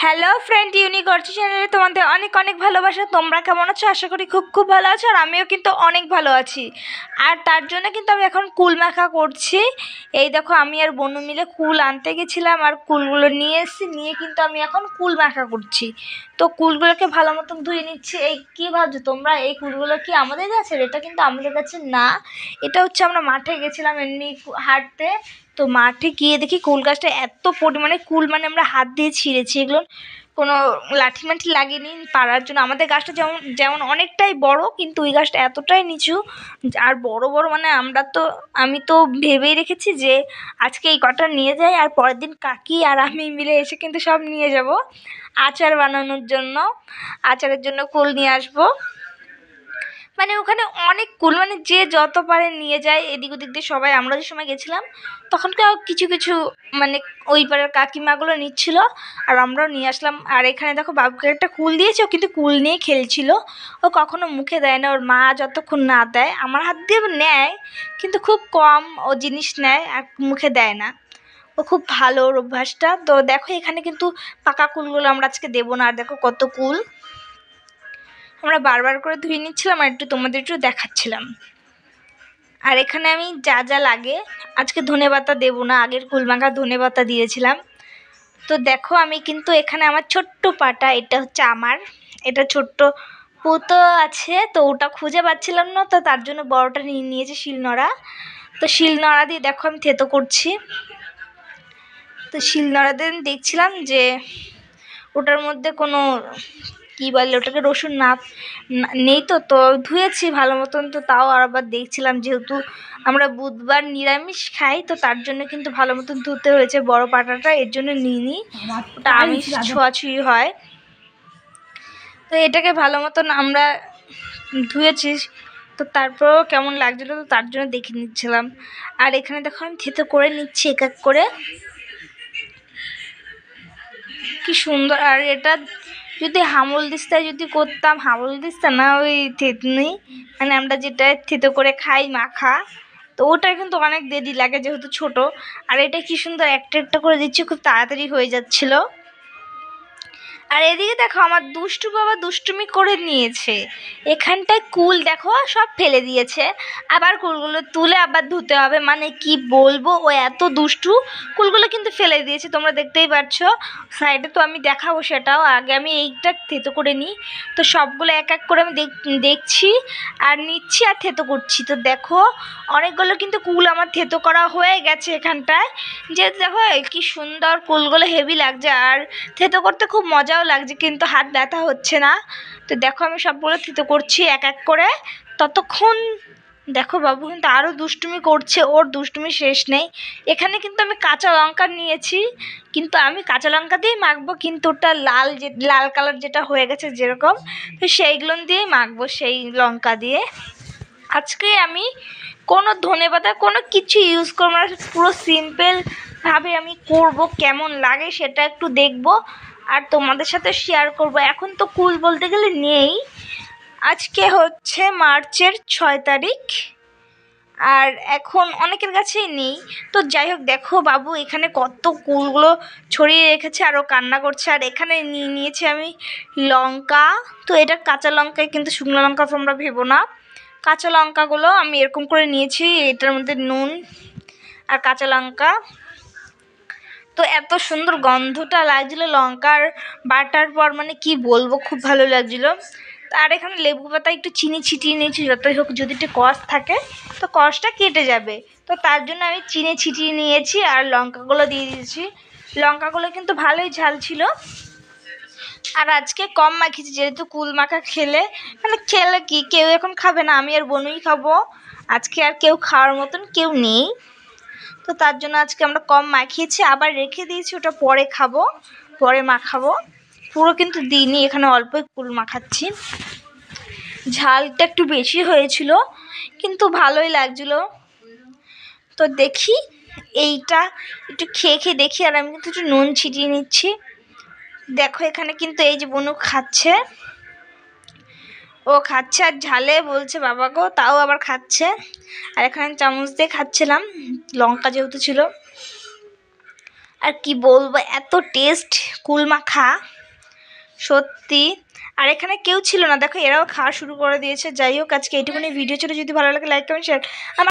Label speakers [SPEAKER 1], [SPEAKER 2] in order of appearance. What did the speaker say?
[SPEAKER 1] Hello friend, unique Archi চ্যানেলে তোমাদের অনেক অনেক ভালোবাসা। তোমরা কেমন আছো? আশা করি খুব খুব ভালো আছো। আর আমিও কিন্তু অনেক ভালো আছি। আর তার জন্য কিন্তু আমি এখন কুল মাখা করছি। এই দেখো, আমি আর বনু মিলে কুল আনতে গেছিলাম আর কুলগুলো নিয়ে এসেছি। নিয়ে কিন্তু আমি এখন কুল মাখা করছি। তো কুলগুলোকে ভালো মতন ধুয়ে নিচ্ছি। এই কী ভাবছো তোমরা, এই কুলগুলো কি আমাদের গাছের? এটা কিন্তু আমাদের গাছের না। এটা হচ্ছে আমরা মাঠে গেছিলাম এমনি হাঁটতে। তো মাঠে গিয়ে দেখি কুল গাছটা এত পরিমাণে কুল, মানে আমরা হাত দিয়ে ছিঁড়েছি। এগুলো কোনো লাঠি মাঠি লাগেনি পাড়ার জন্য। আমাদের গাছটা যেমন যেমন অনেকটাই বড়, কিন্তু ওই গাছটা এতটাই নিচু আর বড় বড়, মানে আমি তো ভেবেই রেখেছি যে আজকে এই কটা নিয়ে যাই, আর পরের দিন কাকি আর আমি মিলে এসে কিন্তু সব নিয়ে যাব আচার বানানোর জন্য। আচারের জন্য কুল নিয়ে আসবো। মানে ওখানে অনেক কুল, মানে যে যত পারে নিয়ে যায় এদিক ওদিক দিয়ে সবাই। আমরা যে সময় গেছিলাম তখনকার কিছু কিছু মানে ওই পাড়ার কাকিমাগুলো নিচ্ছিল, আর আমরাও নিয়ে আসলাম। আর এখানে দেখো, বাবুকে একটা কুল দিয়েছে, ও কিন্তু কুল নিয়ে খেলছিল। ও কখনো মুখে দেয় না, ওর মা যতক্ষণ না দেয়। আমার হাত দিয়ে নেয়, কিন্তু খুব কম ও জিনিস নেয়, আর মুখে দেয় না। ও খুব ভালো ওর অভ্যাসটা। তো দেখো, এখানে কিন্তু পাকা কুলগুলো আমরা আজকে দেবো না। আর দেখো কত কুল আমরা বারবার করে ধুয়ে নিচ্ছিলাম আর তোমাদের একটু দেখাচ্ছিলাম। আর এখানে আমি যা যা লাগে, আজকে ধনেপাতা দেবো না, আগের কুলমাখা ধনেপাতা দিয়েছিলাম। তো দেখো, আমি কিন্তু এখানে আমার ছোট্ট পাটা, এটা হচ্ছে আমার, এটা ছোট্ট পুতো আছে, তো ওটা খুঁজে পাচ্ছিলাম না, তো তার জন্য বড়টা নিয়ে নিয়েছি শিলনোড়া। তো শিলনোড়া দিয়ে দেখো আমি থেতো করছি। তো শিলনোড়া দিয়ে দেখছিলাম যে ওটার মধ্যে কোনো কী বলে ওটাকে, রসুন না নেই। তো তো ধুয়েছি ভালো মতন। তো তাও আবার দেখছিলাম, যেহেতু আমরা বুধবার নিরামিষ খাই, তো তার জন্য কিন্তু ভালো মতন ধুতে হয়েছে বড় পাটাটা, এর জন্য নিইনি, ওটা আমিষ ছোঁয়াছুঁয়ি হয়। তো এটাকে ভালো মতন আমরা ধুয়েছি। তো তারপরেও কেমন লাগছিলো, তো তার জন্য দেখে নিচ্ছিলাম। আর এখানে দেখো আমি থেতো করে নিচ্ছি এক এক করে, কি সুন্দর। আর এটা যদি হামল দিস্তায় যদি করতাম, হামল দিস্তা না, ওই থেতনি, মানে আমরা যেটা থেতো করে খাই মাখা, তো ওটা কিন্তু অনেক দেরি লাগে যেহেতু ছোট। আর এটা কি সুন্দর একটা একটা করে দিচ্ছি, খুব তাড়াতাড়ি হয়ে যাচ্ছিলো। আর এদিকে দেখো, আমার দুষ্টু বাবা দুষ্টুমি করে নিয়েছে। এখানটায় কুল দেখো সব ফেলে দিয়েছে, আবার কুলগুলো তুলে আবার ধুতে হবে। মানে কি বলবো, ও এত দুষ্টু। কুলগুলো কিন্তু ফেলে দিয়েছে, তোমরা দেখতেই পাচ্ছ সাইডে। তো আমি দেখাবো সেটাও, আগে আমি এইটা থেতো করে নিই। তো সবগুলো এক এক করে আমি দেখছি আর নিচ্ছি আর থেতো করছি। তো দেখো, অনেকগুলো কিন্তু কুল আমার থেতো করা হয়ে গেছে এখানটায়। যে দেখো কি সুন্দর কুলগুলো, হেভি লাগছে আর থেতো করতে খুব মজাও লাগছে, কিন্তু হাত ব্যথা হচ্ছে না। তো দেখো আমি সবগুলো থেতো করছি এক এক করে। ততক্ষণ দেখো বাবু কিন্তু আরও দুষ্টুমি করছে, ওর দুষ্টুমি শেষ নেই। এখানে কিন্তু আমি কাঁচা লঙ্কা নিয়েছি, কিন্তু আমি কাঁচা লঙ্কা দিয়েই মাখবো, কিন্তু ওটা লাল কালার যেটা হয়ে গেছে যেরকম, তো সেইগুলো দিয়েই মাখবো, সেই লঙ্কা দিয়ে। আজকে আমি কোনো ধনেপাতা কোনো কিছু ইউজ করবো না, পুরো সিম্পলভাবে আমি করব। কেমন লাগে সেটা একটু দেখব আর তোমাদের সাথে শেয়ার করব। এখন তো কুল বলতে গেলে নেই। আজকে হচ্ছে মার্চের 6 তারিখ, আর এখন অনেকের কাছেই নেই। তো যাই হোক, দেখো বাবু এখানে কত কুলগুলো ছড়িয়ে রেখেছে আর ও কান্না করছে। আর এখানে নিয়ে নিয়েছি আমি লঙ্কা। তো এটা কাঁচা লঙ্কায়, কিন্তু শুকনো লঙ্কা তোমরা ভেবো না। কাঁচা লঙ্কাগুলো আমি এরকম করে নিয়েছি, এটার মধ্যে নুন আর কাঁচা লঙ্কা। তো এত সুন্দর গন্ধটা লাগছিলো লঙ্কার বাটার পর, মানে কি বলবো, খুব ভালো লাগছিলো। আর এখানে লেবু পাতা একটু চিনি ছিটিয়ে নিয়েছি, যতই হোক যদি একটু কষ থাকে তো কষটা কেটে যাবে। তো তার জন্য আমি চিনি ছিটিয়ে নিয়েছি আর লঙ্কাগুলো দিয়ে দিয়েছি। লঙ্কাগুলো কিন্তু ভালোই ঝাল ছিল। আর আজকে কম মাখিয়েছি, যেহেতু কুল মাখা খেলে কি কেউ এখন খাবে না, আমি আর বনুই খাবো। আজকে আর কেউ খাওয়ার মতন কেউ নেই, তো তার জন্য আজকে আমরা কম মাখিয়েছি। আবার রেখে দিয়েছি, ওটা পরে খাবো, পরে মাখাবো। পুরো কিন্তু দিইনি, এখানে অল্পই কুল মাখাচ্ছি। ঝালটা একটু বেশি হয়েছিল, কিন্তু ভালোই লাগছিলো। তো দেখি এইটা একটু খেয়ে খেয়ে দেখি। আর আমি কিন্তু একটু নুন ছিটিয়ে নিচ্ছি। দেখো এখানে কিন্তু এই যে বনু খাচ্ছে, ও খাচ্ছে আর ঝালে বলছে বাবা গো, তাও আবার খাচ্ছে। আর এখানে চামচ দিয়ে খাচ্ছিলাম, লঙ্কা যেহেতু ছিল। আর কি বলবো, এত টেস্ট কুল মাখা সত্যি। আর এখানে কেউ ছিল না, দেখো এরাও খাওয়া শুরু করে দিয়েছে। যাই হোক, আজকে এইটুকুনি ভিডিও ছিল। যদি ভালো লাগে লাইক কমেন্ট শেয়ার।